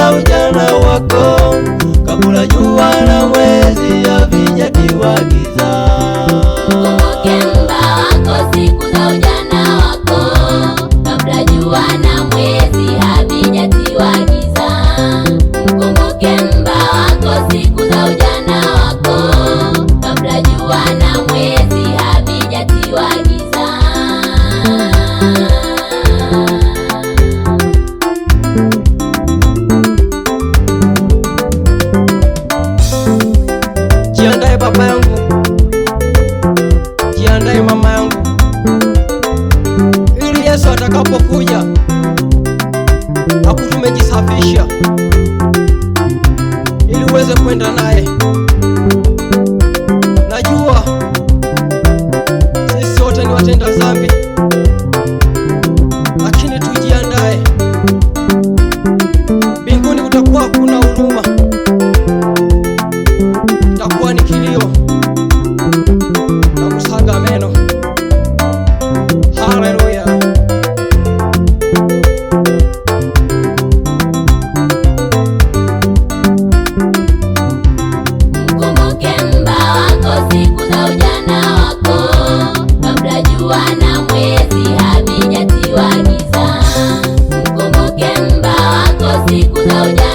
za ujana wako, kabla jua na mwezi havijatiwa giza. Kumbuke mba wako siku za ujana wako, kabla jua na mwezi havijatiwa giza. Kumbuke mba wako siku za ujana wako, kabla jua na mwezi havijatiwa giza. Jiandae baba yangu, jiandae mama yangu, ili Yesu atakapokuja akutume jisafisha, ili uweze kwenda naye. Najua sisi wote ni watenda dhambi, lakini tujiandae. Mbinguni kutakuwa hakuna huruma, itakuwa ni kilio na kusaga meno. Haleluya! Mkumbuke mba wako siku za ujana wako, kabla jua na mwezi havijatiwa giza. Mkumbuke mba wako siku za ujana